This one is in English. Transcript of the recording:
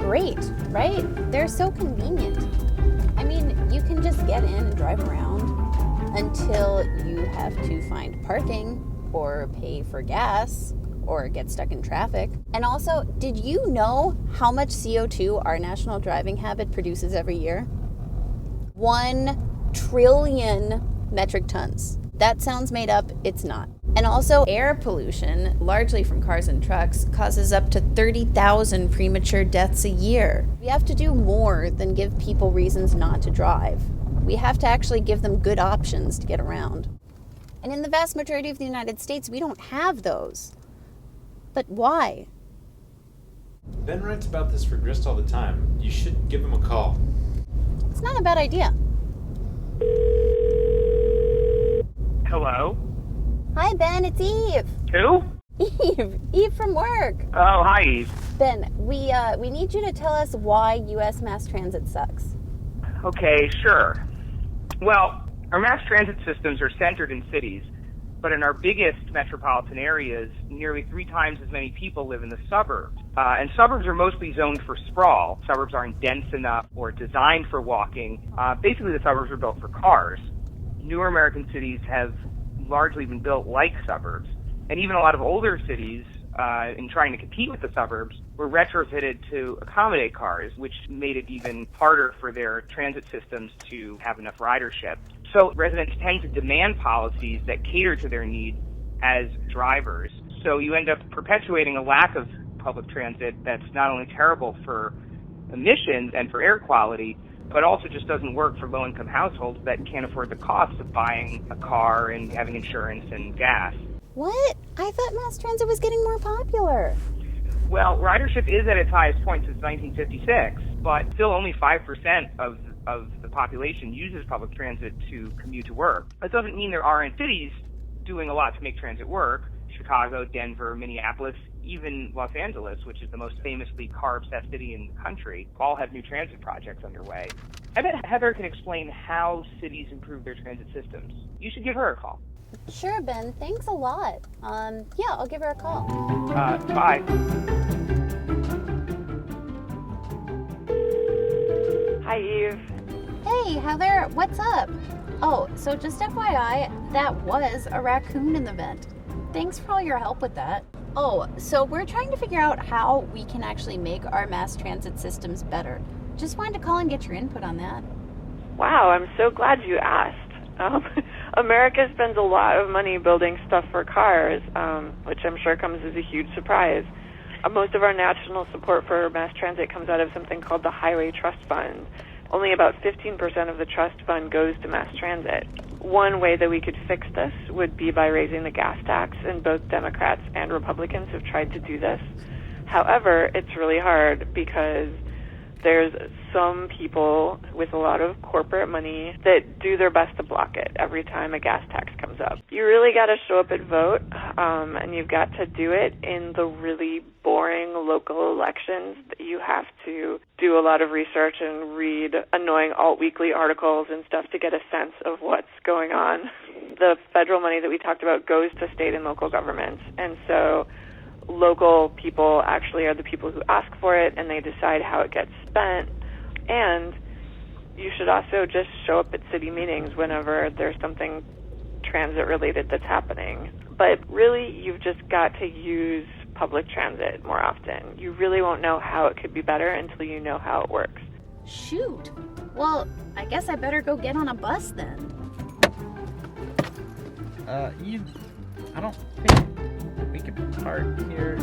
great, right? They're so convenient. I mean, you can just get in and drive around until you have to find parking or pay for gas or get stuck in traffic. And also, did you know how much CO2 our national driving habit produces every year? 1 trillion metric tons. That sounds made up, it's not. And also, air pollution, largely from cars and trucks, causes up to 30,000 premature deaths a year. We have to do more than give people reasons not to drive. We have to actually give them good options to get around. And in the vast majority of the United States, we don't have those. But why? Ben writes about this for Grist all the time. You should give him a call. It's not a bad idea. Hello? Hi, Ben, it's Eve. Who? Eve from work. Oh, hi, Eve. Ben, we need you to tell us why U.S. mass transit sucks. Okay, sure. Well, our mass transit systems are centered in cities, but in our biggest metropolitan areas, nearly 3 times as many people live in the suburbs. And suburbs are mostly zoned for sprawl. Suburbs aren't dense enough or designed for walking. Basically, the suburbs are built for cars. Newer American cities have largely been built like suburbs. And even a lot of older cities, in trying to compete with the suburbs, were retrofitted to accommodate cars, which made it even harder for their transit systems to have enough ridership. So residents tend to demand policies that cater to their needs as drivers. So you end up perpetuating a lack of public transit that's not only terrible for emissions and for air quality, but also just doesn't work for low-income households that can't afford the cost of buying a car and having insurance and gas. What? I thought mass transit was getting more popular. Well, ridership is at its highest point since 1956, but still only 5% of the population uses public transit to commute to work. That doesn't mean there aren't cities doing a lot to make transit work. Chicago, Denver, Minneapolis, even Los Angeles, which is the most famously car-obsessed city in the country, all have new transit projects underway. I bet Heather can explain how cities improve their transit systems. You should give her a call. Sure, Ben. Thanks a lot. Yeah, I'll give her a call. Bye. Hi, Eve. Hey, Heather, what's up? Oh, so just FYI, that was a raccoon in the vent. Thanks for all your help with that. Oh, so we're trying to figure out how we can actually make our mass transit systems better. Just wanted to call and get your input on that. Wow, I'm so glad you asked. America spends a lot of money building stuff for cars, which I'm sure comes as a huge surprise. Most of our national support for mass transit comes out of something called the Highway Trust Fund. Only about 15% of the trust fund goes to mass transit. One way that we could fix this would be by raising the gas tax, and both Democrats and Republicans have tried to do this. However, it's really hard because there's some people with a lot of corporate money that do their best to block it every time a gas tax comes up. You really got to show up and vote, and you've got to do it in the really boring local elections. You have to do a lot of research and read annoying alt-weekly articles and stuff to get a sense of what's going on. The federal money that we talked about goes to state and local governments, and so local people actually are the people who ask for it, and they decide how it gets spent. And you should also just show up at city meetings whenever there's something transit-related that's happening. But really, you've just got to use public transit more often. You really won't know how it could be better until you know how it works. Shoot. Well, I guess I better go get on a bus then. I don't think we can park here.